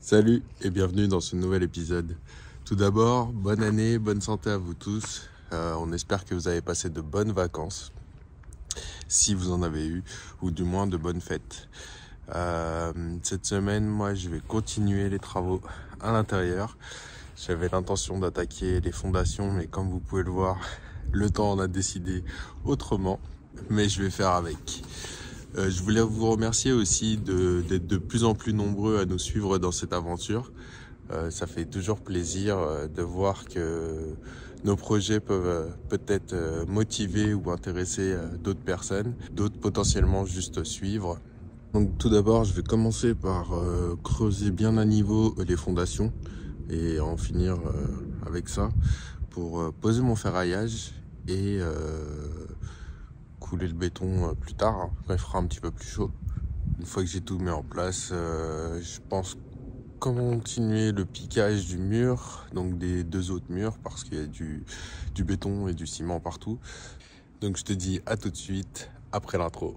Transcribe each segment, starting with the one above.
Salut et bienvenue dans ce nouvel épisode. Tout d'abord, bonne année, bonne santé à vous tous. On espère que vous avez passé de bonnes vacances, si vous en avez eu, ou du moins de bonnes fêtes. Cette semaine, moi, je vais continuer les travaux à l'intérieur. J'avais l'intention d'attaquer les fondations, mais comme vous pouvez le voir, le temps en a décidé autrement, mais je vais faire avec. Je voulais vous remercier aussi d'être de plus en plus nombreux à nous suivre dans cette aventure. Ça fait toujours plaisir de voir que nos projets peuvent peut-être motiver ou intéresser d'autres personnes, d'autres potentiellement juste suivre. Donc tout d'abord, je vais commencer par creuser bien à niveau les fondations et en finir avec ça pour poser mon ferraillage et couler le béton plus tard, quand il fera un petit peu plus chaud. Une fois que j'ai tout mis en place, je pense continuer le piquage du mur, donc des deux autres murs, parce qu'il y a du béton et du ciment partout. Donc je te dis à tout de suite après l'intro.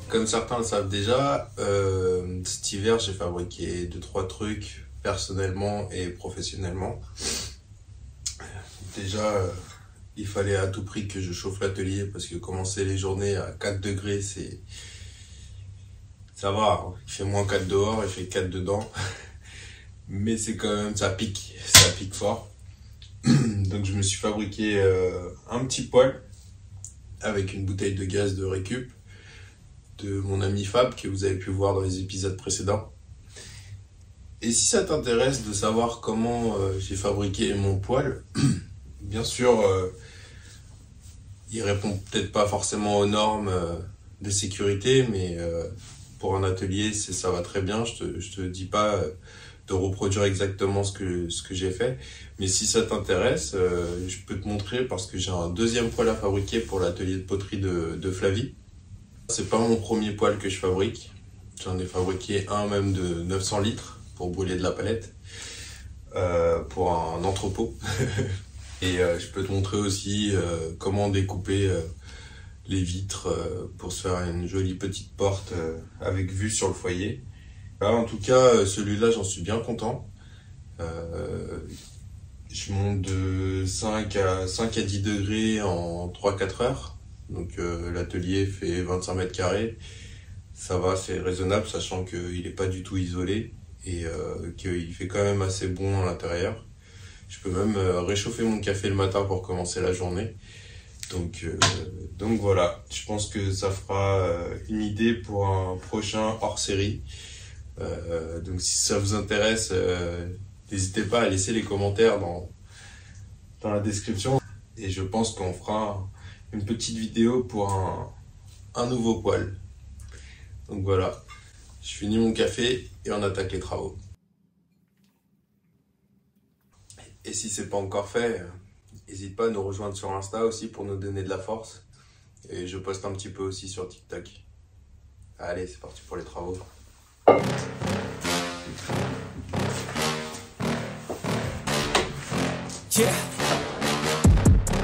Comme certains le savent déjà, cet hiver j'ai fabriqué 2-3 trucs personnellement et professionnellement. Déjà, il fallait à tout prix que je chauffe l'atelier parce que commencer les journées à 4 degrés, ça va, il fait moins 4 dehors, il fait 4 dedans. Mais c'est quand même, ça pique fort. Donc je me suis fabriqué un petit poêle avec une bouteille de gaz de récup de mon ami Fab, que vous avez pu voir dans les épisodes précédents. Et si ça t'intéresse de savoir comment j'ai fabriqué mon poêle, bien sûr, il répond peut-être pas forcément aux normes de sécurité, mais pour un atelier, ça va très bien. Je te dis pas de reproduire exactement ce que j'ai fait, mais si ça t'intéresse, je peux te montrer parce que j'ai un deuxième poêle à fabriquer pour l'atelier de poterie de Flavie. C'est pas mon premier poêle que je fabrique. J'en ai fabriqué un même de 900 litres pour brûler de la palette pour un entrepôt. Et je peux te montrer aussi comment découper les vitres pour se faire une jolie petite porte avec vue sur le foyer. En tout cas, celui-là, j'en suis bien content. Je monte de 5 à 10 degrés en 3-4 heures. Donc l'atelier fait 25 mètres carrés. Ça va, c'est raisonnable, sachant qu'il n'est pas du tout isolé et qu'il fait quand même assez bon à l'intérieur. Je peux même réchauffer mon café le matin pour commencer la journée. Donc voilà, je pense que ça fera une idée pour un prochain hors-série. Donc si ça vous intéresse, n'hésitez pas à laisser les commentaires dans la description. Et je pense qu'on fera une petite vidéo pour un nouveau poêle. Donc voilà, Je finis mon café et on attaque les travaux. Et si c'est pas encore fait, n'hésite pas à nous rejoindre sur Insta aussi pour nous donner de la force. Et je poste un petit peu aussi sur TikTok. Allez, c'est parti pour les travaux. Yeah.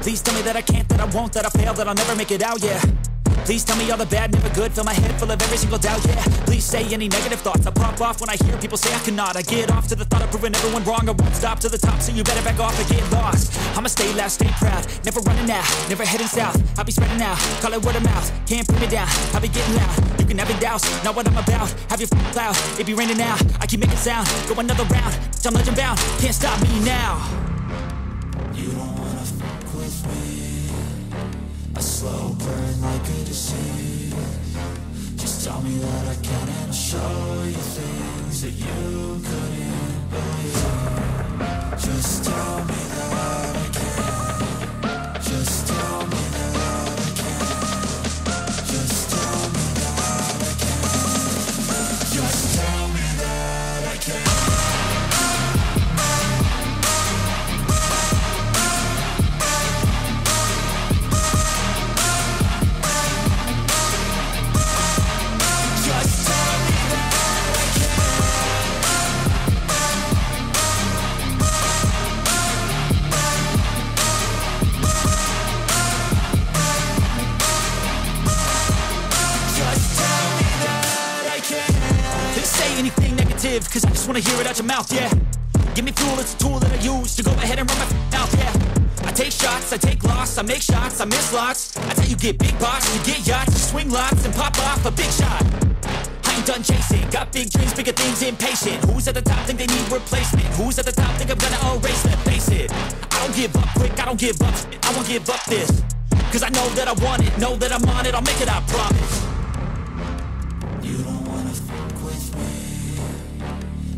Please tell me that I can't, that I won't, that I fail, that I'll never make it out, yeah. Please tell me all the bad, never good, fill my head full of every single doubt, yeah. Please say any negative thoughts, I pop off when I hear people say I cannot. I get off to the thought of proving everyone wrong, I won't stop to the top, so you better back off and get lost. I'ma stay loud, stay proud, never running out, never heading south. I'll be spreading out, call it word of mouth, can't put me down, I'll be getting loud. You can have your doubts, not what I'm about, have your cloud, it be raining now, I keep making sound, go another round, I'm legend bound, can't stop me now. You don't wanna fuck with me, a slow burn like a disease. Just tell me that I can and I'll show you things that you couldn't believe. Just tell me that I can. Just tell me that I can. Just tell me that I can. Just tell me that I can. Anything negative, cause I just wanna hear it out your mouth, yeah. Give me fuel, it's a tool that I use to go ahead and run my mouth, yeah. I take shots, I take loss, I make shots, I miss lots. That's how you get big boss, you get yachts, you swing lots and pop off a big shot. I ain't done chasing, got big dreams, bigger things, impatient. Who's at the top think they need replacement? Who's at the top think I'm gonna erase them? Face it, I don't give up quick, I don't give up shit, I won't give up this. Cause I know that I want it, know that I'm on it, I'll make it, I promise. You don't wanna fuck with me,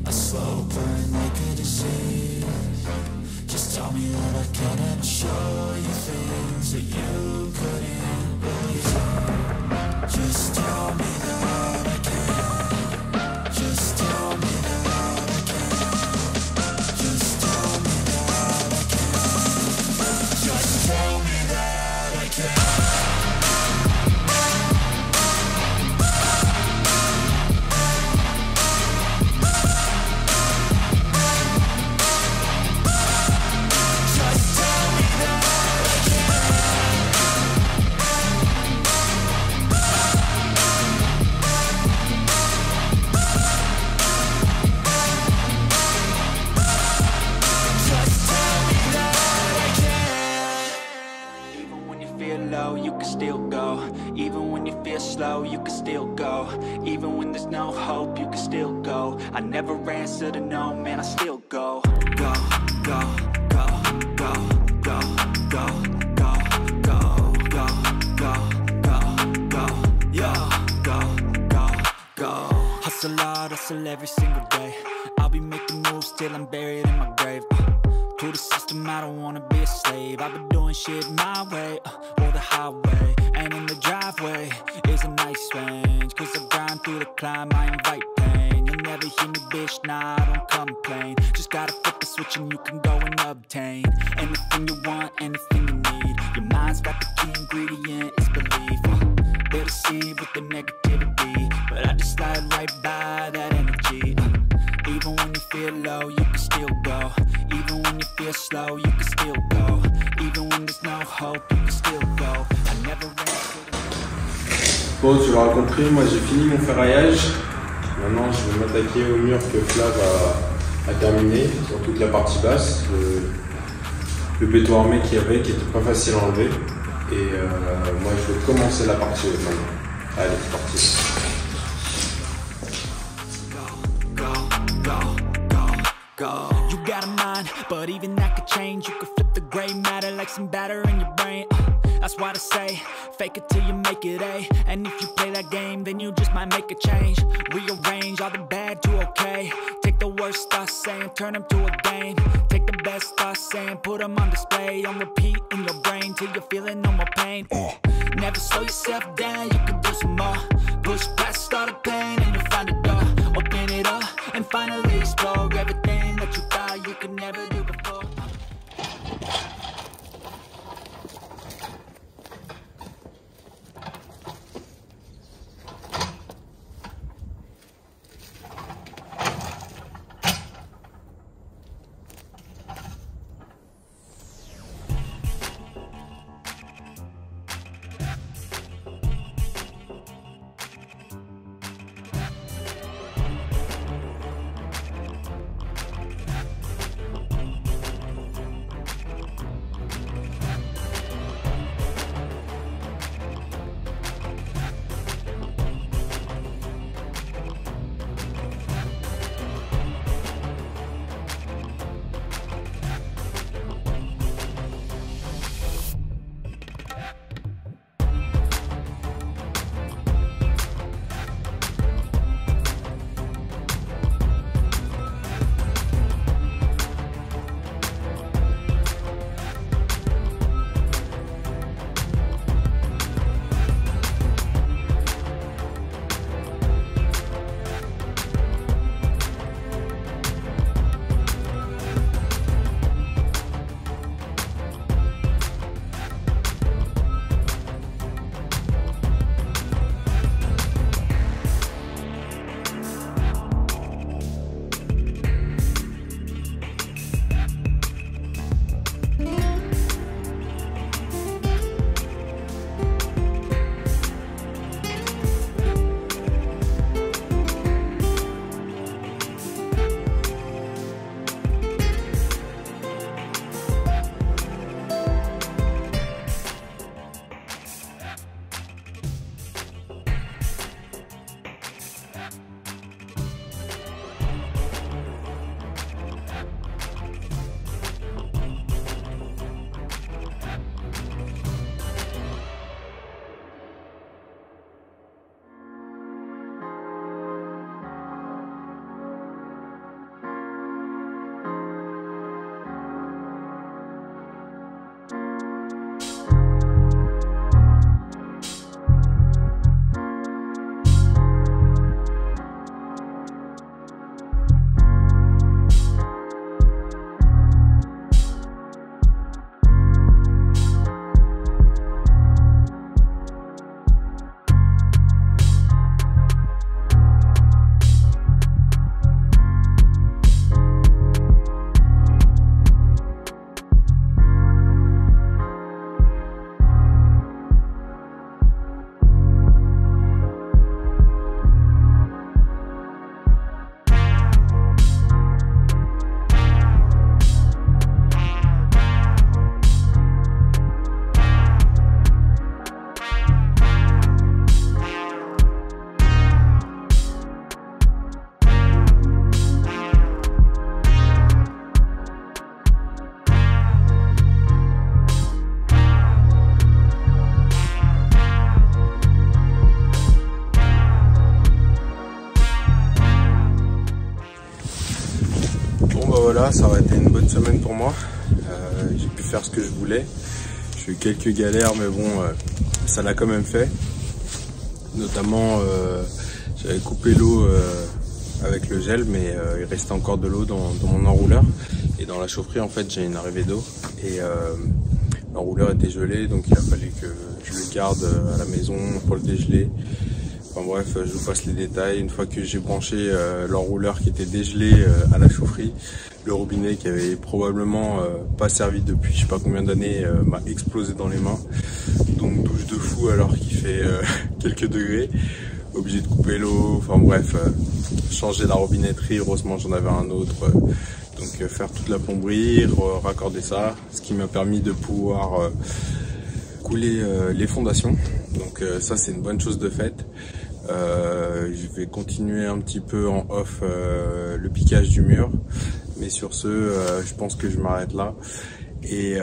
a slow burn like a disease. Just tell me that I can and I'll show you things that you couldn't believe. Just tell me that I can. Just tell me that I can. Just tell me that I can. Just tell me that I can. You can still go, even when you feel slow, you can still go, even when there's no hope, you can still go. I never answer to no, man, I still go. Go, go, go, go, go, go, go, go, go, go, go, go, yeah, go, go, go. Hustle hard, hustle every single day. I'll be making moves till I'm buried in my grave. To the system, I don't wanna be a slave. I've been doing shit my way, or the highway. And in the driveway is a nice range, cause I grind through the climb, I invite pain. You'll never hear me, bitch, nah, I don't complain. Just gotta flip the switch and you can go and obtain anything you want, anything you need. Your mind's got the key ingredient, it's belief. They'll deceive with the negativity, but I just slide right by that energy. Even when you feel low, you can still go. Even when you feel slow, you can still go. Even when there's no hope, you can still go. I never Bon, tu l'as rencontré, moi j'ai fini mon ferraillage. Maintenant je vais m'attaquer au mur que Flav a terminé, sur toute la partie basse. Le béton armé qu'il y avait, qui était pas facile à enlever. Et moi je vais commencer la partie haute maintenant. Allez, c'est parti. Go. You got a mind, but even that could change. You could flip the gray matter like some batter in your brain. That's why I say, fake it till you make it A. And if you play that game, then you just might make a change. Rearrange all the bad to okay. Take the worst thoughts saying, turn them to a game. Take the best thoughts saying, put them on display. On repeat in your brain till you're feeling no more pain. Never slow yourself down, you can do some more. Push past all the pain and you'll find a door. explore everything that you thought you could never do before. voilà, ça aurait été une bonne semaine pour moi. J'ai pu faire ce que je voulais. J'ai eu quelques galères, mais bon, ça l'a quand même fait. Notamment, j'avais coupé l'eau avec le gel, mais il restait encore de l'eau dans mon enrouleur. Et dans la chaufferie, en fait, j'ai une arrivée d'eau. Et l'enrouleur était gelé, donc il a fallu que je le garde à la maison pour le dégeler. Enfin bref, je vous passe les détails. Une fois que j'ai branché l'enrouleur qui était dégelé à la chaufferie, le robinet qui avait probablement pas servi depuis je sais pas combien d'années m'a explosé dans les mains. Donc douche de fou alors qu'il fait quelques degrés. Obligé de couper l'eau, enfin bref, changer la robinetterie, heureusement j'en avais un autre. Donc faire toute la plomberie, raccorder ça, ce qui m'a permis de pouvoir couler les fondations. Donc ça c'est une bonne chose de faite. Je vais continuer un petit peu en off le piquage du mur, mais sur ce je pense que je m'arrête là. Et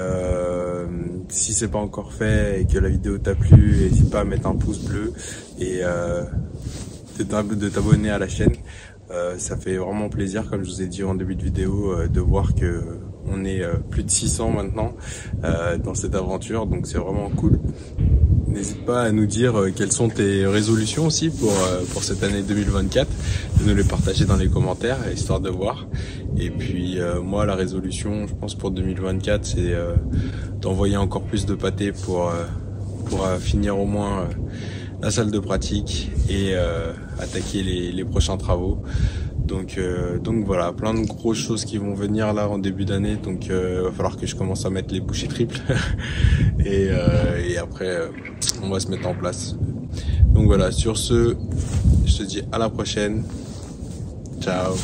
si c'est pas encore fait et que la vidéo t'a plu, n'hésite pas à mettre un pouce bleu et de t'abonner à la chaîne. Ça fait vraiment plaisir, comme je vous ai dit en début de vidéo, de voir que on est plus de 600 maintenant dans cette aventure, donc c'est vraiment cool. N'hésite pas à nous dire quelles sont tes résolutions aussi pour cette année 2024, de nous les partager dans les commentaires, histoire de voir. Et puis moi, la résolution, je pense pour 2024, c'est d'envoyer encore plus de pâtés pour finir au moins la salle de pratique et attaquer les prochains travaux. Donc voilà, plein de grosses choses qui vont venir là en début d'année. Donc va falloir que je commence à mettre les bouchées triples et après on va se mettre en place. Donc voilà, sur ce, je te dis à la prochaine. Ciao.